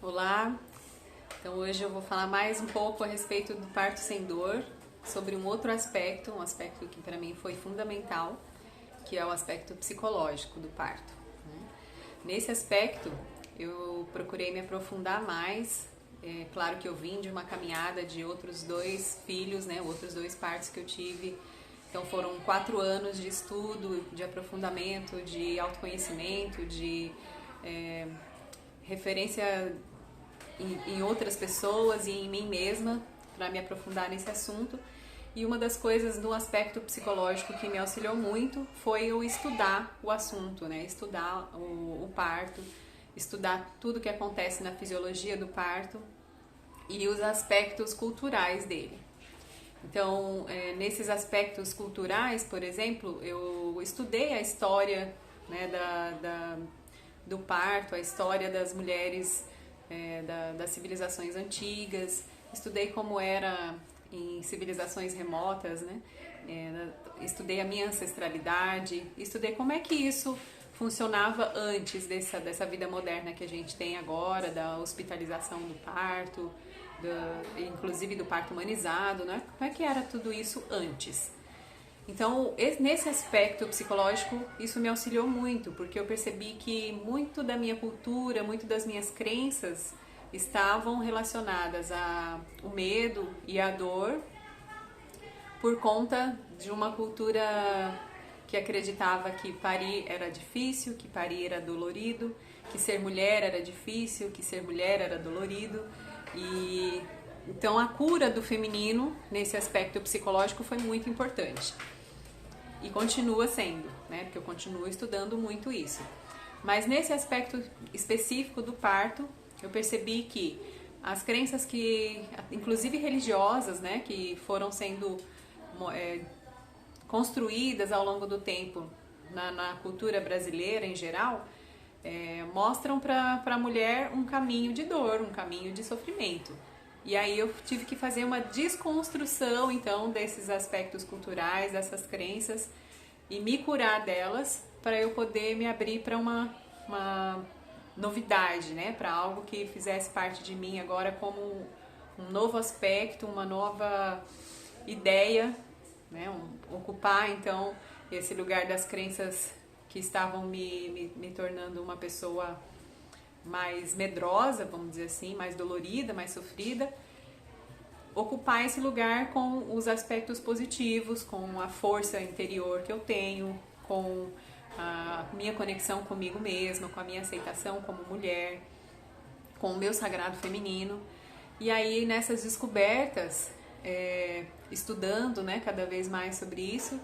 Olá, então hoje eu vou falar mais um pouco a respeito do parto sem dor, sobre um outro aspecto, um aspecto que para mim foi fundamental, que é o aspecto psicológico do parto, né? Nesse aspecto eu procurei me aprofundar mais, claro que eu vim de uma caminhada de outros dois filhos, né, outros dois partos que eu tive, então foram 4 anos de estudo, de aprofundamento, de autoconhecimento, de referência em outras pessoas e em mim mesma para me aprofundar nesse assunto. E uma das coisas no aspecto psicológico que me auxiliou muito foi eu estudar o assunto, né? Estudar o parto, estudar tudo que acontece na fisiologia do parto e os aspectos culturais dele. Então, nesses aspectos culturais, por exemplo, eu estudei a história, né, do parto, a história das mulheres das civilizações antigas, estudei como era em civilizações remotas, né? Estudei a minha ancestralidade, estudei como é que isso funcionava antes dessa vida moderna que a gente tem agora, da hospitalização do parto, inclusive do parto humanizado, né? Como é que era tudo isso antes? Então, nesse aspecto psicológico, isso me auxiliou muito, porque eu percebi que muito da minha cultura, muito das minhas crenças estavam relacionadas ao medo e à dor por conta de uma cultura que acreditava que parir era difícil, que parir era dolorido, que ser mulher era difícil, que ser mulher era dolorido. E então a cura do feminino nesse aspecto psicológico foi muito importante. E continua sendo, né? Porque eu continuo estudando muito isso. Mas nesse aspecto específico do parto, eu percebi que as crenças que, inclusive religiosas, né, que foram sendo construídas ao longo do tempo na cultura brasileira em geral, mostram para a mulher um caminho de dor, um caminho de sofrimento. E aí eu tive que fazer uma desconstrução, então, desses aspectos culturais, dessas crenças, e me curar delas para eu poder me abrir para uma novidade, né? Para algo que fizesse parte de mim agora como um novo aspecto, uma nova ideia, né? Ocupar, então, esse lugar das crenças que estavam me tornando uma pessoa mais medrosa, vamos dizer assim, mais dolorida, mais sofrida, ocupar esse lugar com os aspectos positivos, com a força interior que eu tenho, com a minha conexão comigo mesma, com a minha aceitação como mulher, com o meu sagrado feminino. E aí nessas descobertas, estudando, né, cada vez mais sobre isso,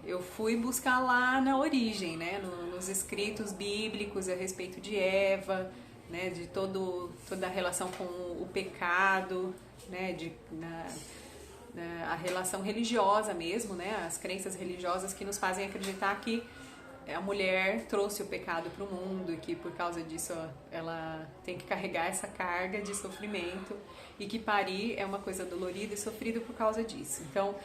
eu fui buscar lá na origem, né, nos escritos bíblicos a respeito de Eva, né, de toda a relação com o pecado, né, a relação religiosa mesmo, né, as crenças religiosas que nos fazem acreditar que a mulher trouxe o pecado para o mundo e que por causa disso ela tem que carregar essa carga de sofrimento e que parir é uma coisa dolorida e sofrida por causa disso. Então,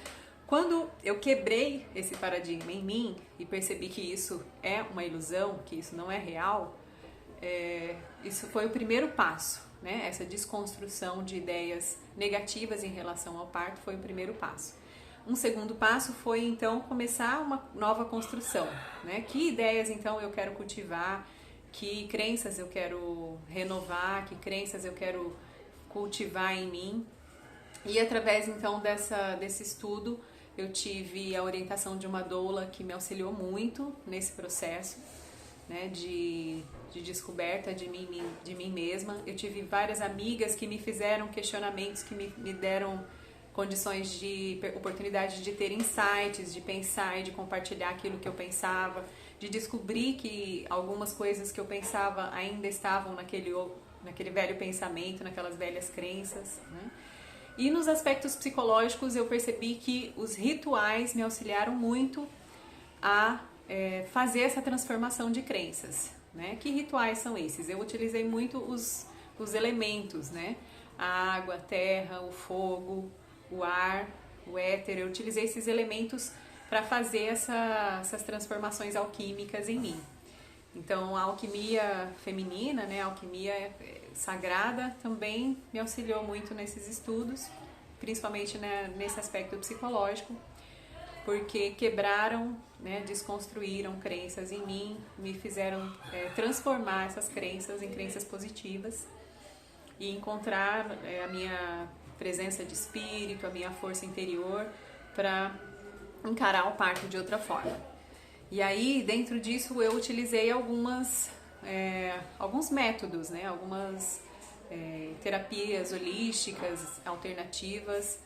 quando eu quebrei esse paradigma em mim e percebi que isso é uma ilusão, que isso não é real, isso foi o primeiro passo, né? Essa desconstrução de ideias negativas em relação ao parto foi o primeiro passo. Um segundo passo foi então começar uma nova construção, né? Que ideias então eu quero cultivar, que crenças eu quero renovar, que crenças eu quero cultivar em mim. E através então desse estudo eu tive a orientação de uma doula que me auxiliou muito nesse processo, né, de descoberta de mim mesma. Eu tive várias amigas que me fizeram questionamentos, que me deram condições de oportunidade de ter insights, de pensar e de compartilhar aquilo que eu pensava, de descobrir que algumas coisas que eu pensava ainda estavam naquele velho pensamento, naquelas velhas crenças, né? E nos aspectos psicológicos eu percebi que os rituais me auxiliaram muito a fazer essa transformação de crenças, né? Que rituais são esses? Eu utilizei muito os elementos, né? A água, a terra, o fogo, o ar, o éter. Eu utilizei esses elementos para fazer essas transformações alquímicas em mim. Então a alquimia feminina, né, a alquimia sagrada também me auxiliou muito nesses estudos, principalmente, né, nesse aspecto psicológico, porque quebraram, né, desconstruíram crenças em mim, me fizeram transformar essas crenças em crenças positivas e encontrar a minha presença de espírito, a minha força interior para encarar o parto de outra forma. E aí, dentro disso, eu utilizei alguns métodos, né, algumas terapias holísticas alternativas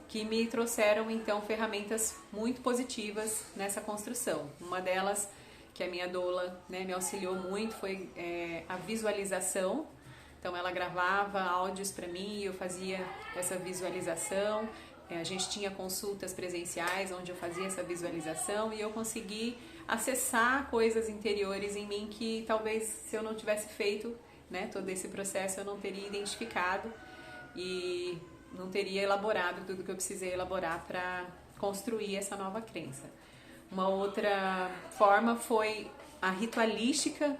que me trouxeram então ferramentas muito positivas nessa construção. Uma delas, que a minha doula, né, me auxiliou muito, foi a visualização. Então ela gravava áudios para mim e eu fazia essa visualização. A gente tinha consultas presenciais onde eu fazia essa visualização e eu consegui acessar coisas interiores em mim que talvez se eu não tivesse feito, né, todo esse processo eu não teria identificado e não teria elaborado tudo que eu precisei elaborar para construir essa nova crença. Uma outra forma foi a ritualística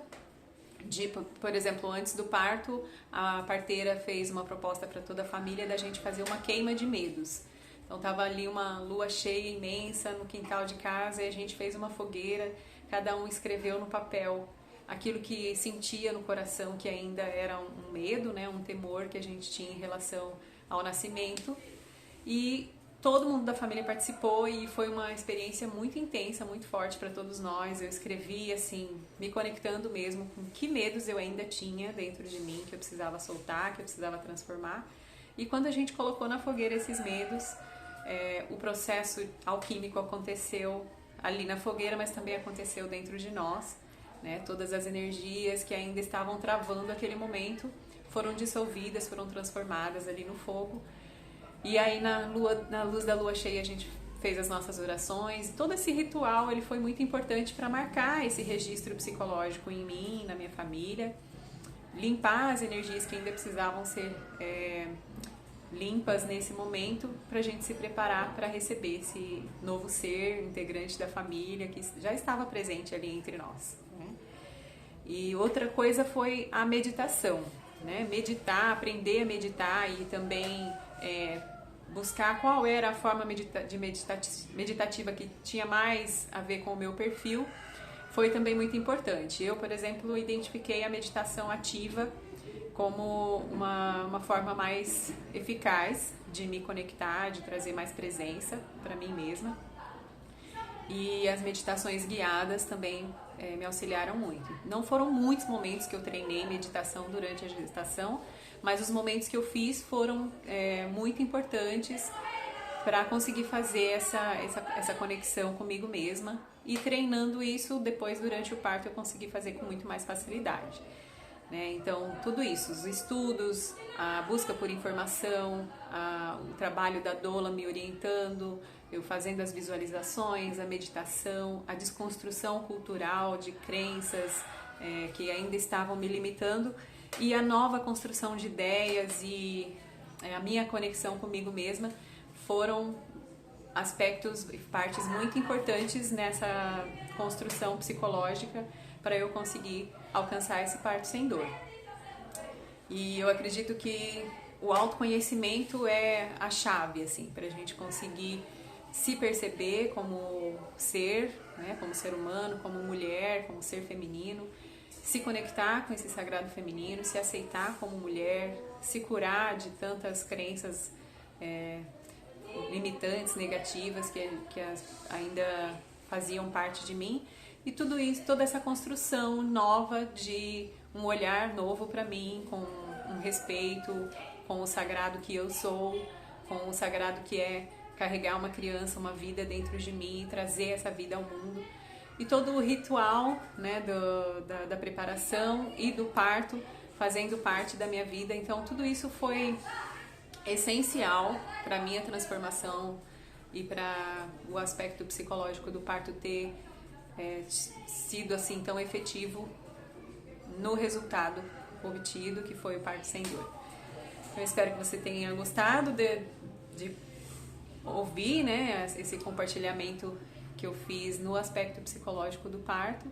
de, por exemplo, antes do parto, a parteira fez uma proposta para toda a família da gente fazer uma queima de medos. Então tava ali uma lua cheia imensa no quintal de casa e a gente fez uma fogueira, cada um escreveu no papel aquilo que sentia no coração, que ainda era um medo, né, um temor que a gente tinha em relação ao nascimento, e todo mundo da família participou e foi uma experiência muito intensa, muito forte para todos nós. Eu escrevi assim, me conectando mesmo com que medos eu ainda tinha dentro de mim, que eu precisava soltar, que eu precisava transformar. E quando a gente colocou na fogueira esses medos, o processo alquímico aconteceu ali na fogueira, mas também aconteceu dentro de nós, né? Todas as energias que ainda estavam travando aquele momento foram dissolvidas, foram transformadas ali no fogo. E aí na luz da lua cheia a gente fez as nossas orações. Todo esse ritual ele foi muito importante para marcar esse registro psicológico em mim, na minha família, limpar as energias que ainda precisavam ser limpas nesse momento para a gente se preparar para receber esse novo ser integrante da família que já estava presente ali entre nós, né? E outra coisa foi a meditação, né? Meditar, aprender a meditar e também buscar qual era a forma meditativa que tinha mais a ver com o meu perfil foi também muito importante. Eu, por exemplo, identifiquei a meditação ativa como uma forma mais eficaz de me conectar, de trazer mais presença para mim mesma. E as meditações guiadas também me auxiliaram muito. Não foram muitos momentos que eu treinei meditação durante a gestação, mas os momentos que eu fiz foram muito importantes para conseguir fazer essa conexão comigo mesma. E treinando isso, depois durante o parto eu consegui fazer com muito mais facilidade. Então, tudo isso, os estudos, a busca por informação, o trabalho da doula me orientando, eu fazendo as visualizações, a meditação, a desconstrução cultural de crenças que ainda estavam me limitando e a nova construção de ideias e a minha conexão comigo mesma foram aspectos e partes muito importantes nessa construção psicológica para eu conseguir alcançar esse parto sem dor. E eu acredito que o autoconhecimento é a chave, assim, para a gente conseguir se perceber como ser, né, como ser humano, como mulher, como ser feminino, se conectar com esse sagrado feminino, se aceitar como mulher, se curar de tantas crenças limitantes, negativas que ainda faziam parte de mim. E tudo isso, toda essa construção nova de um olhar novo para mim, com um respeito com o sagrado que eu sou, com o sagrado que é carregar uma criança, uma vida dentro de mim e trazer essa vida ao mundo. E todo o ritual, né, da preparação e do parto fazendo parte da minha vida. Então tudo isso foi essencial para a minha transformação e para o aspecto psicológico do parto ter sido assim tão efetivo no resultado obtido, que foi o parto sem dor. Eu espero que você tenha gostado de ouvir, né, esse compartilhamento que eu fiz no aspecto psicológico do parto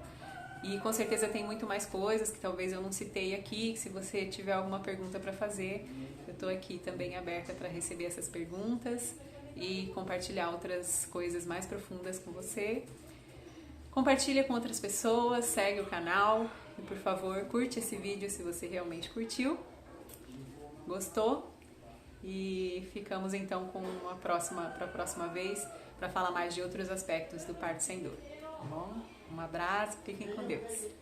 E com certeza tem muito mais coisas que talvez eu não citei aqui, que se você tiver alguma pergunta para fazer, eu estou aqui também aberta para receber essas perguntas e compartilhar outras coisas mais profundas com você. Compartilha com outras pessoas, segue o canal e, por favor, curte esse vídeo se você realmente curtiu, gostou. E ficamos então com para a próxima vez para falar mais de outros aspectos do parto sem dor. Tá bom? Um abraço, fiquem com Deus.